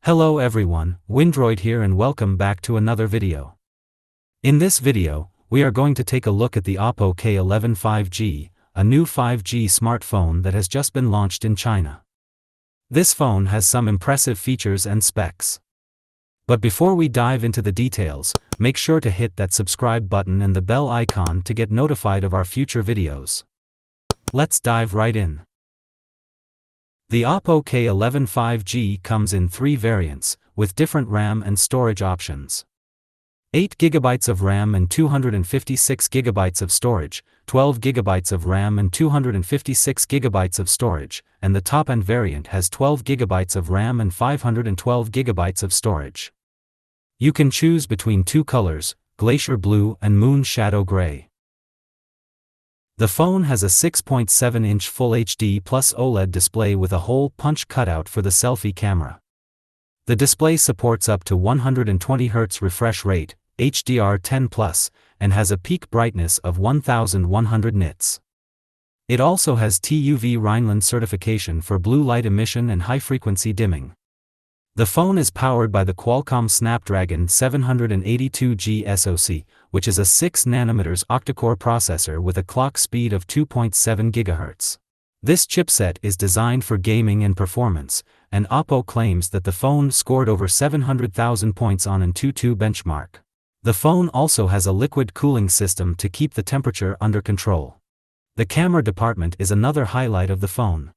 Hello everyone, Windroid here and welcome back to another video. In this video, we are going to take a look at the Oppo K11 5G, a new 5G smartphone that has just been launched in China. This phone has some impressive features and specs. But before we dive into the details, make sure to hit that subscribe button and the bell icon to get notified of our future videos. Let's dive right in. The Oppo K11 5G comes in three variants, with different RAM and storage options. 8GB of RAM and 256GB of storage, 12GB of RAM and 256GB of storage, and the top-end variant has 12GB of RAM and 512GB of storage. You can choose between two colors, Glacier Blue and Moon Shadow Gray. The phone has a 6.7-inch Full HD Plus OLED display with a hole punch cutout for the selfie camera. The display supports up to 120Hz refresh rate, HDR10+, and has a peak brightness of 1100 nits. It also has TÜV Rheinland certification for blue light emission and high-frequency dimming. The phone is powered by the Qualcomm Snapdragon 782G SoC, which is a 6nm octa-core processor with a clock speed of 2.7 GHz. This chipset is designed for gaming and performance, and Oppo claims that the phone scored over 700,000 points on AnTuTu benchmark. The phone also has a liquid cooling system to keep the temperature under control. The camera department is another highlight of the phone.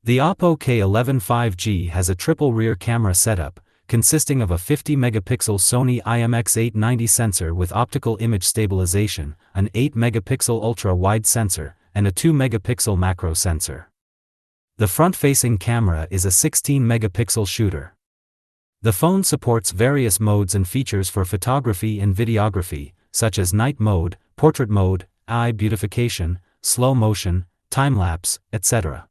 The Oppo K11 5G has a triple rear camera setup, consisting of a 50-megapixel Sony IMX890 sensor with optical image stabilization, an 8-megapixel ultra-wide sensor, and a 2-megapixel macro sensor. The front-facing camera is a 16-megapixel shooter. The phone supports various modes and features for photography and videography, such as night mode, portrait mode, eye beautification, slow motion, time-lapse, etc.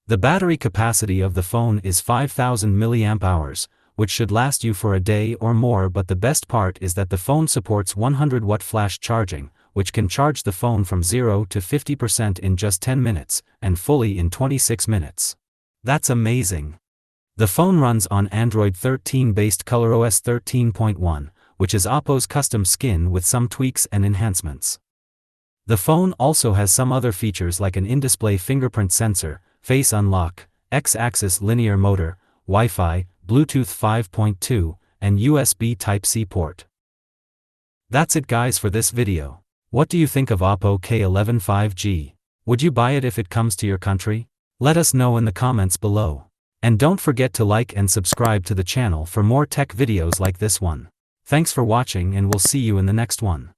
The battery capacity of the phone is 5000 mAh, which should last you for a day or more, but the best part is that the phone supports 100-watt flash charging, which can charge the phone from 0 to 50% in just 10 minutes, and fully in 26 minutes. That's amazing! The phone runs on Android 13-based ColorOS 13.1, which is Oppo's custom skin with some tweaks and enhancements. The phone also has some other features like an in-display fingerprint sensor, face unlock, X-axis linear motor, Wi-Fi, Bluetooth 5.2, and USB Type-C port. That's it guys for this video. What do you think of Oppo K11 5G? Would you buy it if it comes to your country? Let us know in the comments below. And don't forget to like and subscribe to the channel for more tech videos like this one. Thanks for watching and we'll see you in the next one.